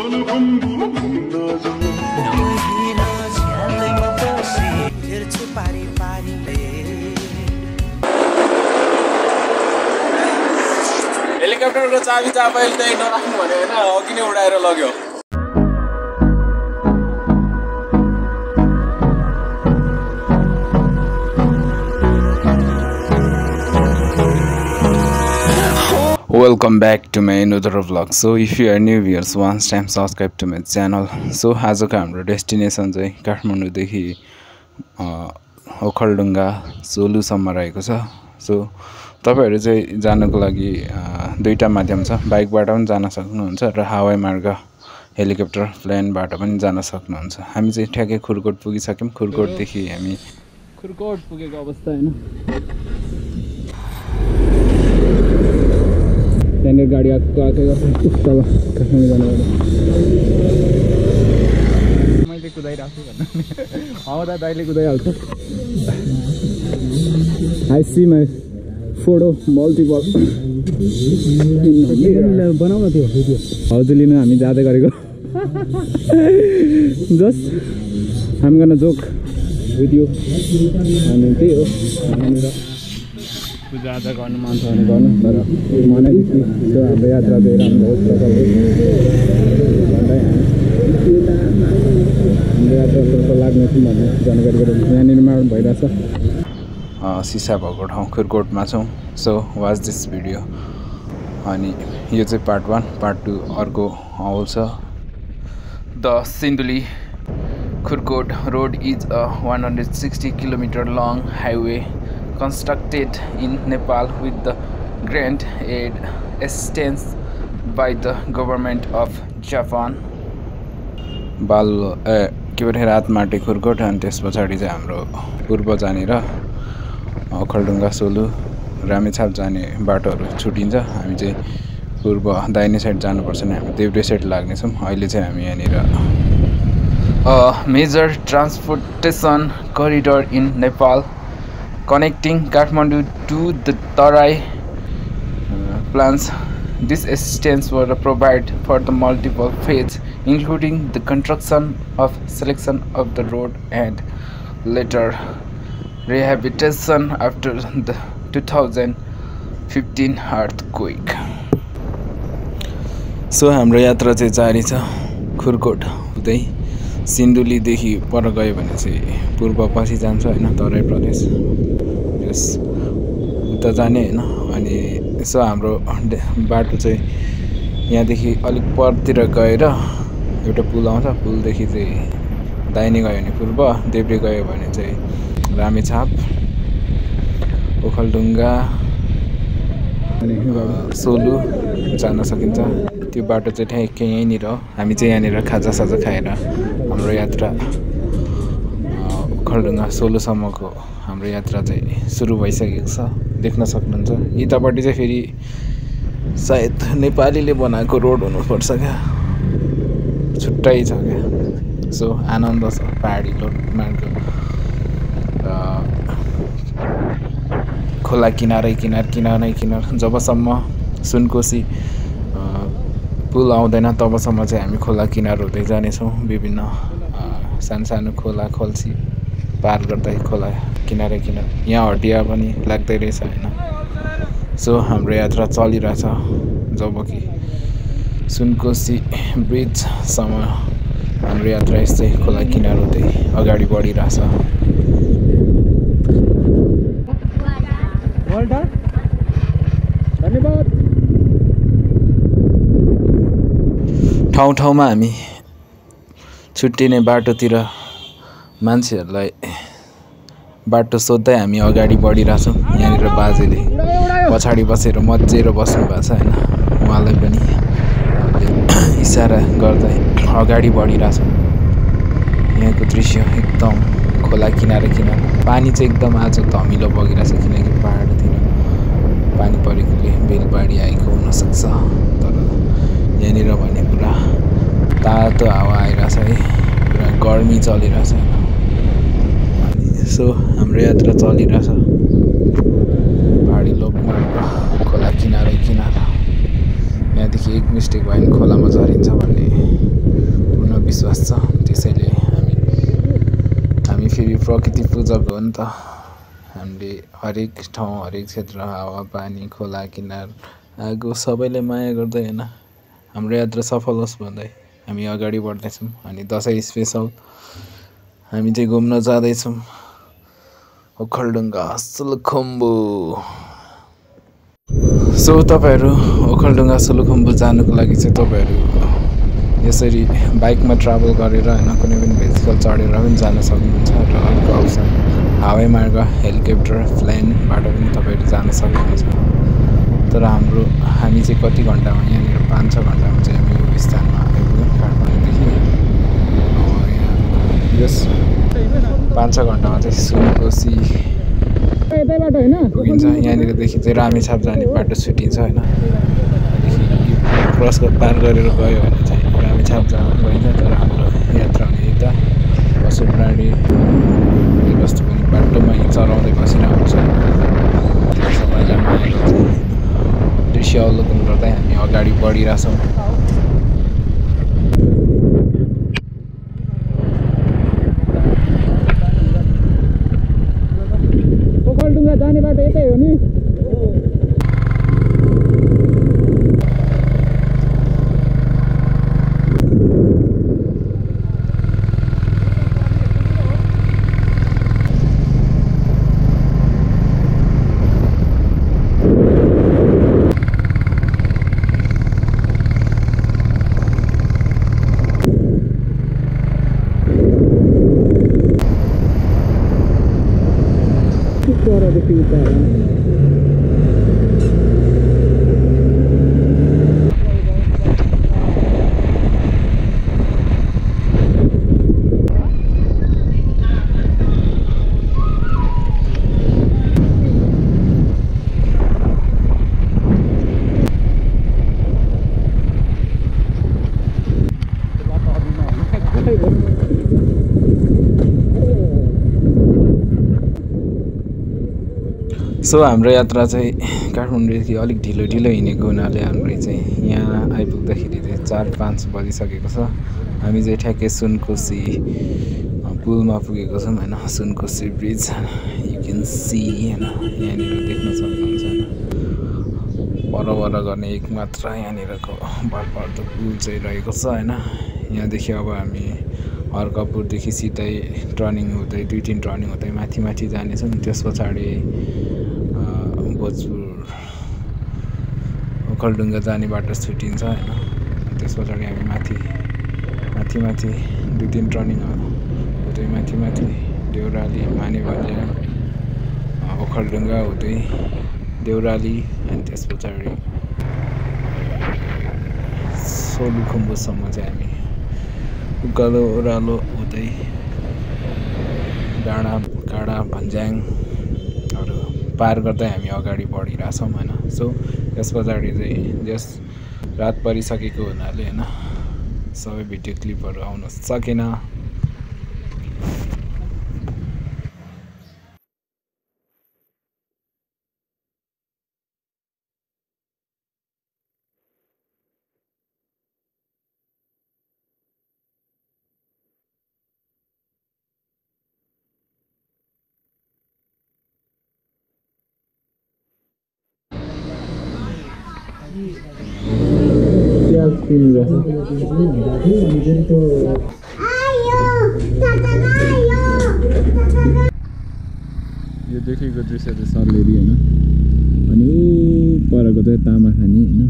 हेलिकप्टरको चाबी तपाईले त्यही नराख्नु भने हैन अघि नै उडाएर लग्यो Welcome back to my another vlog. So if you are new viewers, once time subscribe to my channel. So आजको हाम्रो डेस्टिनेसन चाहिँ काठमाडौँदेखि ओखलढुङ्गा सोलुसम्म रहेको छ. सो तपाईहरु चाहिँ जानको लागि दुईटा माध्यम छ. बाइकबाट पनि जान सक्नुहुन्छ र हवाई मार्ग हेलिकप्टर प्लेनबाट पनि जान सक्नुहुन्छ. हामी चाहिँ ठ्याक्कै खुरकोट पुगिसक्यौं. खुरकोटदेखि हामी खुरकोट पुगेको अवस्था हैन. त्यहाँनिर गाडी आएको तल काठमाडौँ जानुबाट मैले कुदाइरहेको छु भन्नु आउँदा दाइले कुदाइहाल्छ. I see my photo multiple बनाउन थियो भिडियो हौ त्यो लिनु हामी जाँदै गरेको. जस्ट हामी गर्न जोक भिडियो अनि त्यही हो. पूजा आजा गर्नु मन छ भने गर्नु तर मनैदेखि त्यो हाम्रो यात्रा चाहिँ राम्रो होस् भन्दै हाम्रो यात्रा कस्तो लाग्ने छ भन्ने जानकारी गराउनु यहाँनिर मार्ग भइरहेछ. सिसा भएको ठाउँ खुरकोटमा छौँ. So watch this video. अनि यो चाहिँ पार्ट 1. पार्ट 2 अर्को आउँछ. The Sindhuli Khurkot road is a 160 kilometre long highway constructed in Nepal with the grant aid assistance by the government of Japan. बाल के भन्छ रातमाटे खुरकोट अनि त्यस पछाडि चाहिँ हाम्रो पूर्व जाने र ओखलढुङ्गा सोलु रामेछाप जाने बाटोहरू छुटिन्छ. हामी चाहिँ पूर्व दाहिने साइड जानुपर्छ नि हामी देब्रे साइड लाग्नेछौँ. अहिले चाहिँ हामी यहाँनिर major transportation corridor in Nepal connecting Kathmandu to the Tarai plans. This assistance was provided for the multiple phases, including the construction of selection of the road and later rehabilitation after the 2015 earthquake. So हाम्रो यात्रा चाहिँ जारी छ. खुरकोट हुँदै सिन्धुलीदेखि पर गयो भने चाहिँ पूर्व पछि जान्छ हैन तराई प्रदेश यस उता जाने हैन. अनि यसो हाम्रो बाटो चाहिँ यहाँदेखि अलिक परतिर गएर एउटा पुल आउँछ. पुलदेखि चाहिँ दाहिने गयो भने पूर्व देब्रे गयो भने चाहिँ रामेछाप ओखलढुङ्गा अनि सोलु जान सकिन्छ. त्यो बाटो चाहिँ ठ्याक्कै यहीँनिर हो. हामी चाहिँ यहाँनिर खाजासाजा खाएर हाम्रो यात्रा ओखलढुङ्गा सोलुसम्मको हाम्रो यात्रा चाहिँ सुरु भइसकेको छ. देख्न सक्नुहुन्छ यतापट्टि चाहिँ फेरि सायद नेपालीले बनाएको रोड हुनुपर्छ क्या. छुट्टै छ क्या. सो आनन्द छ पहाडी रोड मार्ग खोला किनारै किनार जबसम्म सुनकोशी पुल आउँदैन तबसम्म चाहिँ हामी खोला किनार हुँदै जानेछौँ. विभिन्न सानो खोला खोल्सी पार गर्दै खोला किनारै यहाँ हटिया पनि लाग्दै रहेछ हैन. सो हाम्रो यात्रा चलिरहेछ जबकि सुनकोशी ब्रिजसम्म हाम्रो यात्रा यस्तै खोला किनार हुँदै अगाडि बढिरहेछ. धन्यवाद. ठाउँमा हामी छुट्टिने बाटोतिर मान्छेहरूलाई बाटो सोध्दै हामी अगाडि बढिरहेछौँ. यहाँनिर बाजेले पछाडि बसेर मजेर बस्नु भएको छ हैन. उहाँलाई पनि इसारा गर्दै अगाडि बढिरहेछौँ. यहाँको दृश्य एकदम खोला किनार पानी चाहिँ एकदम आज धमिलो बगिरहेछ किनकि पहाडतिर पानी परेकोले बेलबाडी आएको हुनसक्छ. तर यहाँनिर भने पुरा तातो हावा आइरहेछ है. पुरा गर्मी चलिरहेछ. सो हाम्रो यात्रा चलिरहेछ पहाडी लोकमार्ग खोला किनारै यहाँदेखि एक मिस्टेक भयो भने खोलामा झरिन्छ भन्ने विश्वास छ। त्यसैले हामी फेरि प्रकृति पूजक हो नि त। हामीले हरेक ठाउँ हरेक क्षेत्र हावा पानी खोला किनार आगो सबैले माया गर्दै होइन हाम्रो यात्रा सफल होस् भन्दै हामी अगाडि बढ्दैछौँ। अनि दसैँ स्पेसल हामी चाहिँ घुम्न जाँदैछौँ ओखलढुङ्गा सोलुखुम्बु। सो तपाईँहरू ओखलढुङ्गा सोलुखुम्बु जानुको लागि चाहिँ तपाईँहरू यसरी बाइकमा ट्राभल गरेर होइन कुनै पनि भेहिकल चढेर पनि जान सक्नुहुन्छ। र अर्को अप्सन हावाई मार्ग हेलिकप्टर प्लेनबाट पनि तपाईँहरू जान सक्नुहुन्छ। तर हामी चाहिँ कति घन्टामा यहाँनिर 5-6 घन्टामा चाहिँ हामी यो स्थानमा आइपुग्यौँ काठमाडौँदेखि। यहाँ यस 5-6 घन्टामा चाहिँ सुनकोशी पुगिन्छ। यहाँनिरदेखि चाहिँ रामेछाप जाने बाटो छुटिन्छ होइन। क्रस पार गरेर गयो भने चाहिँ रामेछाप जान गइन्छ। तर हाम्रो यात्रा हुने यता पशु प्राणी वस्तु पनि बाटोमा चराउँदै बसिरहेको हुन्छ। सबैलाई माया दृश्य अवलोकन गर्दै हामी अगाडि बढिरहेछौँ। ओखलढुङ्गा जाने बाटो यतै हो नि। सो हाम्रो यात्रा चाहिँ काठमाडौँदेखि अलिक ढिलो हिँडेको हुनाले हाम्रो चाहिँ यहाँ आइपुग्दाखेरि चाहिँ 4-5 बजिसकेको छ। हामी चाहिँ ठ्याक्कै सुनकोशी पुलमा पुगेको छौँ होइन। Sunkoshi bridge you can see होइन यहाँनिर देख्न सक्नुहुन्छ होइन। पर गर्ने एक मात्र यहाँनिरको भरपर्दो पुल चाहिँ रहेको छ होइन। यहाँदेखि अब हामी हरकपुरदेखि सिधै टर्निङ हुँदै 2-3 टर्निङ हुँदै माथि जानेछौँ। त्यस पछाडि भोजपुर ओखलढुङ्गा जाने बाटो छुटिन्छ होइन। त्यस पछाडि हामी माथि 2-3 टर्निङ हुँदै माथि देउराली मानेभन्ज्याङ ओखलढुङ्गा हुँदै देउराली अनि त्यस पछाडि सोलुखुम्बुसम्म चाहिँ हामी उकालो ओह्रालो हुँदै काँडा भन्ज्याङहरू पार गर्दै हामी अगाडि बढिरहेछौँ होइन। सो त्यस पछाडि चाहिँ रात परिसकेको हुनाले होइन सबै भिडियो क्लिपहरू आउन सकेन। यो देखेको दृश्य चाहिँ सर्लेरी होइन। अनि परको चाहिँ तामाखानी होइन।